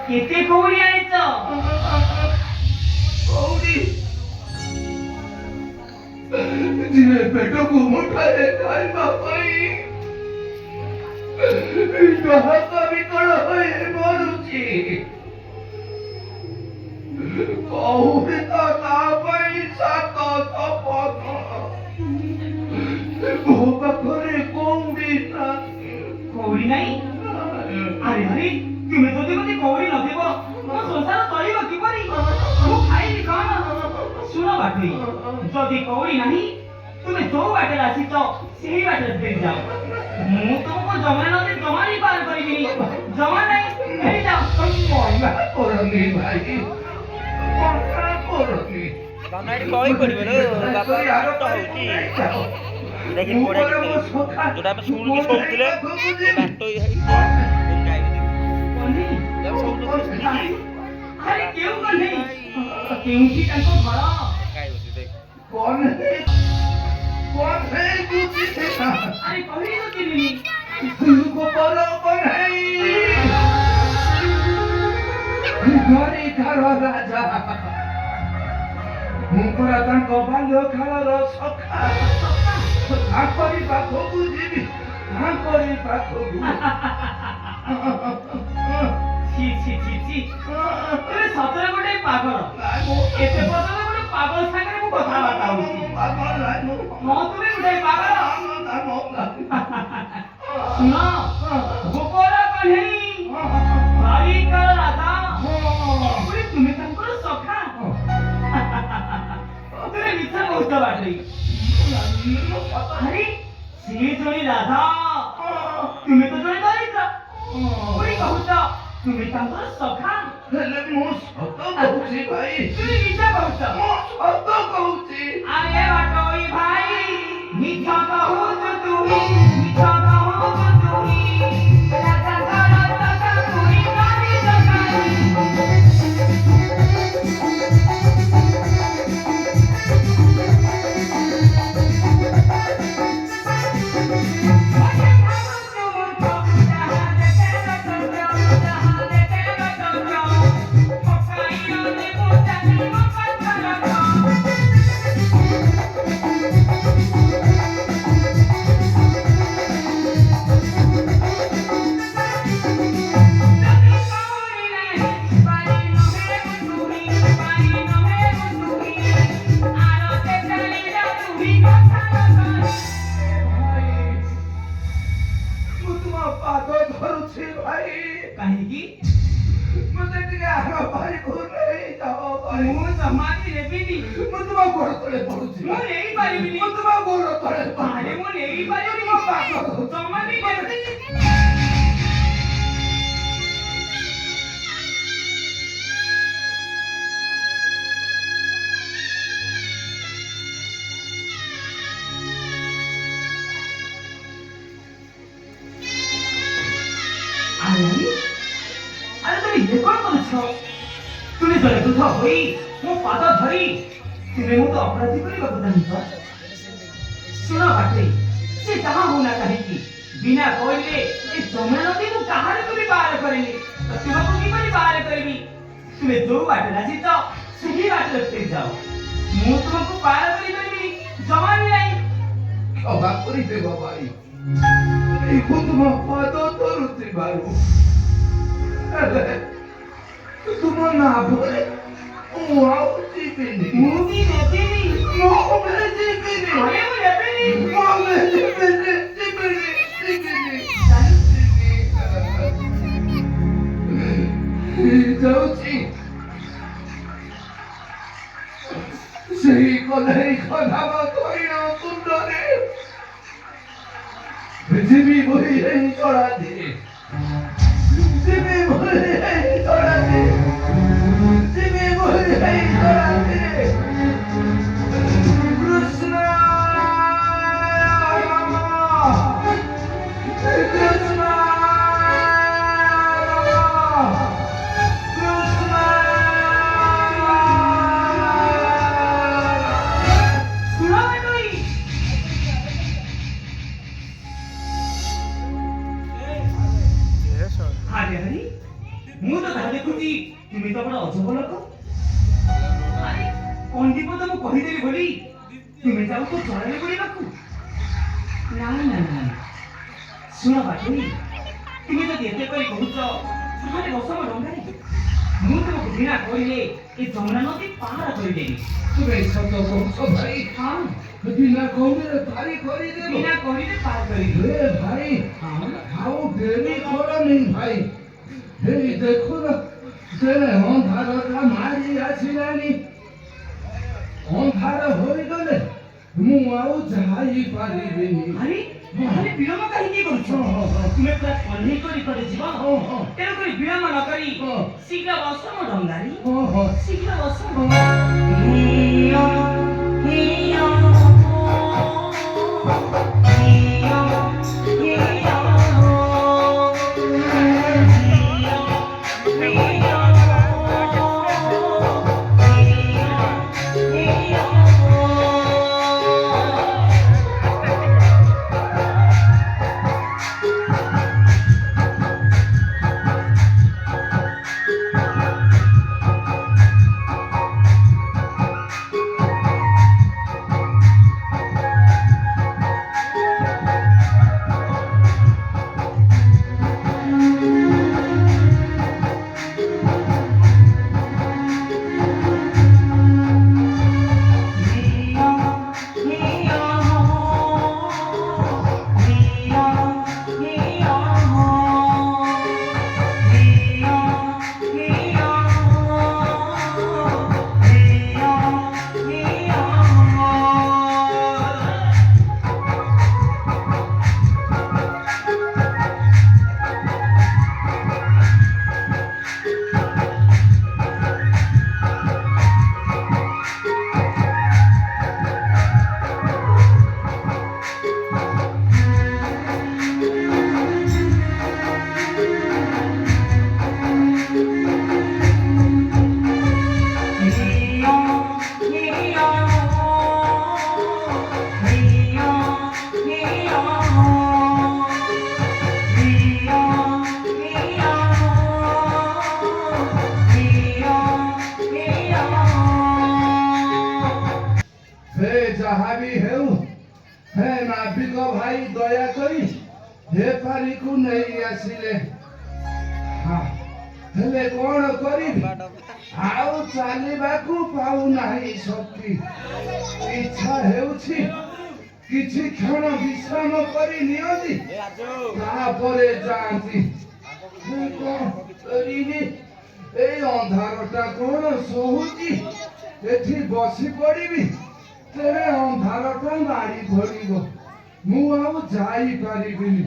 କେତେ କଉଡ଼ି ଆଣିଛ? କଉଡ଼ି ଦିନେ ପେଟକୁ ମୁଠାଏ ଖାଇବା ପାଇଁ ହାତ ବିକଳ ହୋଇ ମରୁଛି। କଉଡ଼ି ତ ତା ପାଇଁ ସାତ ଶପଥ। ମୋ ପାଖରେ କଉଡ଼ି ନାହିଁ। କଉଡ଼ି ନାହିଁ? ଆରେ ଆରେ ତୁମେ ଯଦି ମୋତେ କଉଡ଼ି ନ ଦେବ ମୋ ସଂସାର ଚଳିବ କିପରି? ମୁଁ ଖାଇବି କଣ? ଶୁଣ ବାଟୋଇ, ଯଦି କଉଡ଼ି ନାହିଁ ତୁମେ ଯୋଉ ବାଟରେ ଆସିଛ ସେହି ବାଟରେ ଫେରି ଯାଅ। ମୁଁ ତୁମକୁ ଜମା ନଦୀ ଜମା ବି ପାର କରିବିନି। ଜମା ନାହିଁ, ଫେରି ଯାଅ। ମନା କରନି ଭାଇ, ମନା କରନି। ତମେ କହି ପଡିବ ବାପା ଛୋଟ ହଉଛି ଦେଖି ପଢା ଯୋଉଟା ଆମେ ଶୁଣିକି ଶୋଉଥିଲେ ବାଟୋଇ ଭାଇ ଆରେ କେଉଁ କଣ୍ଢେଇ? କେଉଁଠି ତାଙ୍କ ଘର? କଣ୍ଢେଇ ବୁଝିଥିଲା। ଆରେ କହିଲି ତ ଚିହ୍ନିନି। ଗୋପାଳ କଣ୍ଢେଇ ଦ୍ୱାରିକାର ରାଜା। ମୁଁ ପରା ତାଙ୍କ ବାଲ୍ୟ କାଳର ସଖା। ତାଙ୍କରି ପାଖକୁ ଯିବି, ତାଙ୍କରି ପାଖକୁ। ছি ছি ছি ছি, ତୁମେ ସତରେ ଗୋଟେ ପାଗଳ। ଏତେ ପର୍ଯ୍ୟନ୍ତ ଗୋଟେ ପାଗଳ ସାଙ୍ଗରେ ମୁଁ କଥାବାର୍ତ୍ତା ହଉଛି। ହଁ ତୁମେ ଗୋଟେ ପାଗଳ। ଶୁଣ, ଗୋପାଳ କଣ୍ଢେଇ ଦ୍ୱାରିକାର ରାଜା, ପୁଣି ତୁମେ ତାଙ୍କର ସଖା। ତୁମେ ମିଛ କହୁଛ ବାଟୋଇ। ଆରେ ସିଏ ଜଣେ ରାଧା, ତୁମେ ତ ଜଣେ ଦରିଦ୍ର। ପୁଣି କହୁଛ ତୁମେ ତାଙ୍କର ସଖା। ହେଲେ ମୁଁ ସତ କହୁଛି ଭାଇ। ତୁମେ ମିଛ କହୁଛ। ମୁଁ ସତ କହୁଛି। ଆରେ ବାଟୋଇ ଭାଇ, ମିଛ କହୁଛୁ ତୁମି, ମିଛ କହୁଛୁ ତୁମି। ରାଜାଙ୍କର ସଖା ତୁମି ନଦୀ ସଖାଇ। ମୁଁ ତୁମ ପାଦ ଧରୁଛି ଭାଇ। କାହିଁକି? ମତେ ଟିକେ ଆଗ ବାହାରକୁ ନେଇଯାଅ ଭାଇ। ମୁଁ ଜମା ବି ନେବିନି। ମୁଁ ତୁମ ଗୋଡ଼ ତଳେ ପଡୁଛି। ମୁଁ ନେଇପାରିବିନି। ମୁଁ ତୁମ ଗୋଡ଼ ତଳେ ଆରେ ମୁଁ ନେଇପାରିବିନି। ମୋ ପାଦ ଜମା ବି ନେବିନି। ଆରେ ଆରେ ତୁମେ ଇଏ କ'ଣ କରୁଛ? ତୁମେ ଜଣେ ବୃଦ୍ଧ ହୋଇ ମୋ ପାଦ ଧରି ତୁମେ ମୋତେ ଅପରାଧୀ କରିବାକୁ ଚାହୁଁଛ? ଶୁଣ ବାଟୋଇ, ସେ ଯାହା ହଉନା କାହିଁକି, ବିନା କହିଲେ ଏ ଯମୁନା ନଦୀ ମୁଁ କାହାରିକୁ ବି ପାର କରେନି। ତ ତୁମକୁ କିପରି ପାର କରିବି? ତୁମେ ଯୋଉ ବାଟରେ ଆସିଛ ସେହି ବାଟରେ ଫେରି ଯାଅ। ମୁଁ ତୁମକୁ ପାର କରିପାରିବିନି, ଜମା ବି ନାହିଁ। କ୍ଷମା କରିଦେବ ଭାଇ। ମୁଁ ତୁମ ପାଦ ଧରୁଥିବାରୁ। ହେଲେ ତୁମ ନାଭରେ ମୁଁ ଆଉ ଯିବିନି। ମୁଁ ବି ନେବିନି। ମୁଁ ବି ଯିବିନି। ଆରେ ମୁଁ ନେବିନି। ମୁଁ ବି ଯିବିନି, ଯିବିନି, ଯିବିନି। ଯାଉଛି ସେହି କଲେଇ ଖନାମ ତୈଳ କୁଣ୍ଡରେ ପୃଥିବୀ ବହି ହେଇ ଚଳାନ୍ତି। ପୃଥିବୀ ବହି ହେଇ ଚଳାନ୍ତି। ପୃଥିବୀ ବହି ହେଇ ଚଳାନ୍ତି। କୃଷ୍ଣ କୃଷ୍ଣ ଶୁଣ ବାଟୋଇ, ଆରେ ହରି ମୁଁ ତ ତାହା ଦେଖୁଛି ତୁମେ ତ ବଡ଼ ଅଜବ ଲୋକ। ଆରେ କଣ୍ଡିପ ତ ମୁଁ କହିଦେବି ବୋଲି ତୁମେ ଯାଉଛ ଜଳରେ ବୁଡ଼ିବାକୁ। ନା ନା ନା ଶୁଣ ବାଟୁଇ, ତୁମେ ଯଦି ଏତେ କରି କହୁଛ ତାହେଲେ ବସ ମୋ ଡଙ୍ଗାରେ। ମୁଁ ତୁମକୁ ଘୃଣା କରିଲେ ଏ ଯମୁନା ନଦୀ ପାର କରିଦେବି। ତୁମେ ସତ କହୁଛ ଭାଇ। ହଁ ବିନା କହୁରେ ଭାରି କରିଦେବ। ବିନା କହିଲେ ପାର କରିବି। ଏ ଭାଇ ହଁ ଆଉ ଡେରି କରନି ଭାଇ। ହେଇ ଦେଖୁନ ସେ ଅନ୍ଧାରଟା ମାରି ଆସିଲାଣି। ଅନ୍ଧାର ହୋଇଗଲେ ମୁଁ ଆଉ ଯାଇପାରିବିନି। ଆରେ ଆରେ ବିଳମ୍ବ କାହିଁକି କରୁଛ? ତୁମେ ପୁରା କହ୍ନେଇ କରି ଯିବ। ତେଣୁକରି ବିଳମ୍ବ ନ କରି ଶୀଘ୍ର ବସ ମୋ ଡଙ୍ଗାରେ। ଶୀଘ୍ର ବସ। ଯାହା ବି ହେଉ ହେ ନାବିକ ଭାଇ ଦୟାକରି ବେପାରୀକୁ ନେଇ ଆସିଲେ। ହେଲେ କଣ କରିବି, ଆଉ ଚାଲିବାକୁ ପାଉନାହିଁ ଶକ୍ତି। ଇଚ୍ଛା ହେଉଛି କିଛି କ୍ଷଣ ବିଶ୍ରାମ କରି ନିଅନ୍ତି, ତାପରେ ଯାଆନ୍ତି। ମୁଁ କଣ କରିବି, ଏଇ ଅନ୍ଧାରଟା କଣ ସହୁଛି। ଏଠି ବସି ପଡ଼ିବି, ତେବେ ଅନ୍ଧାରଟା ମାଡ଼ି ଧରିବ, ମୁଁ ଆଉ ଯାଇପାରିବିନି।